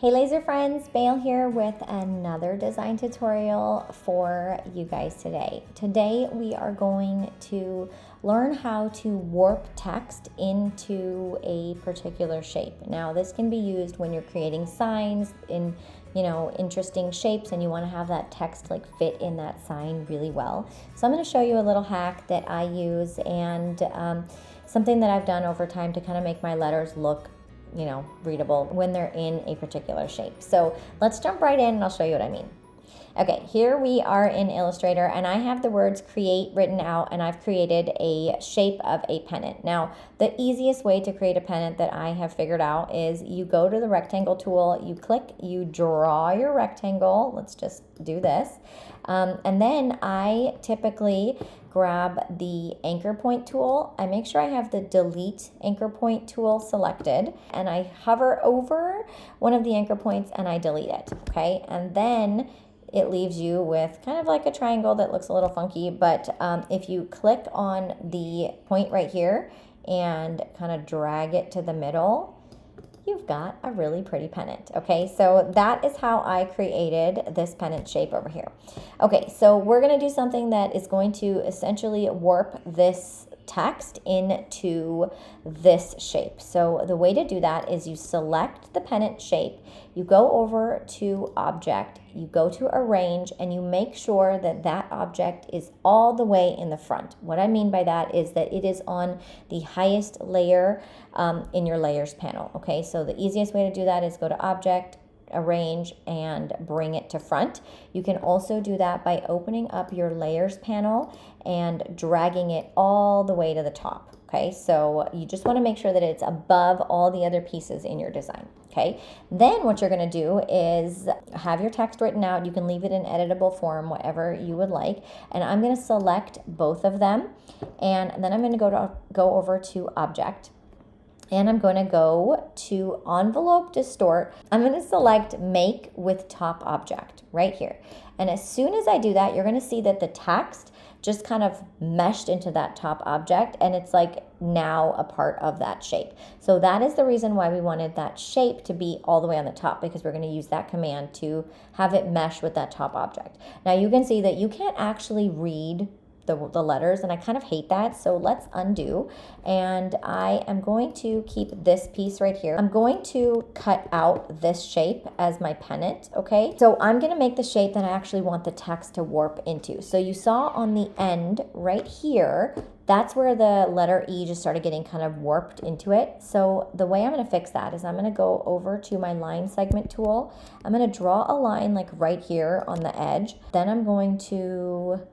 Hey laser friends, Bail here with another design tutorial for you guys today. Today we are going to learn how to warp text into a particular shape. Now this can be used when you're creating signs in interesting shapes and you want to have that text like fit in that sign really well. So I'm going to show you a little hack that I use and something that I've done over time to kind of make my letters look readable when they're in a particular shape. So let's jump right in and I'll show you what I mean. Okay, here we are in Illustrator and I have the words create written out and I've created a shape of a pennant. Now, the easiest way to create a pennant that I have figured out is you go to the rectangle tool, you click, you draw your rectangle. Let's just do this. And then I typically grab the anchor point tool. I make sure I have the delete anchor point tool selected and I hover over one of the anchor points and I delete it, okay? And then it leaves you with kind of like a triangle that looks a little funky, but if you click on the point right here and kind of drag it to the middle, you've got a really pretty pennant. Okay, so that is how I created this pennant shape over here. Okay, so we're gonna do something that is going to essentially warp this text into this shape. So the way to do that is you select the pennant shape, you go over to object, you go to arrange, and you make sure that that object is all the way in the front. What I mean by that is that it is on the highest layer in your layers panel. Okay, so the easiest way to do that is go to object, arrange, and bring it to front. You can also do that by opening up your layers panel and dragging it all the way to the top. Okay, so you just want to make sure that it's above all the other pieces in your design. Okay, then what you're going to do is have your text written out. You can leave it in editable form, whatever you would like. And I'm going to select both of them, and then I'm going to go over to object. And I'm going to go to envelope distort. I'm going to select make with top object right here. And as soon as I do that, you're going to see that the text just kind of meshed into that top object and it's like now a part of that shape. So that is the reason why we wanted that shape to be all the way on the top, because we're going to use that command to have it mesh with that top object. Now you can see that you can't actually read the letters, and I kind of hate that, so let's undo, and I am going to keep this piece right here. I'm going to cut out this shape as my pennant, okay? So I'm gonna make the shape that I actually want the text to warp into. So you saw on the end right here, that's where the letter E just started getting kind of warped into it. So the way I'm gonna fix that is I'm gonna go over to my line segment tool. I'm gonna draw a line like right here on the edge. Then I'm going to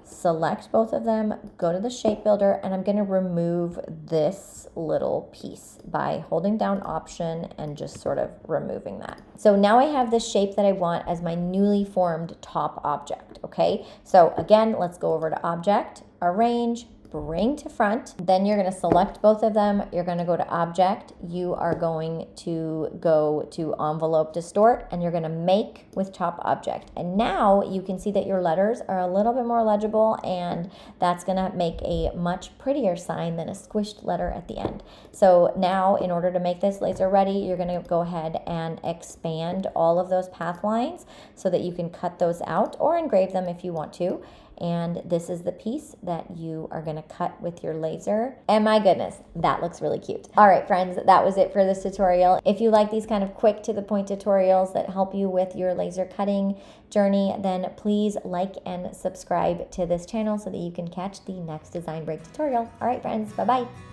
select both of them, go to the shape builder, and I'm going to remove this little piece by holding down option and just sort of removing that. So now I have the shape that I want as my newly formed top object. Okay, so again, let's go over to object, arrange, bring to front. Then you're going to select both of them. You're going to go to object. You are going to go to envelope distort and you're going to make with top object. And now you can see that your letters are a little bit more legible, and that's going to make a much prettier sign than a squished letter at the end. So now in order to make this laser ready, you're going to go ahead and expand all of those path lines so that you can cut those out or engrave them if you want to. And this is the piece that you are going to cut with your laser. And my goodness, that looks really cute. All right, friends, that was it for this tutorial. If you like these kind of quick to the point tutorials that help you with your laser cutting journey, then please like and subscribe to this channel so that you can catch the next design break tutorial. All right, friends, bye-bye.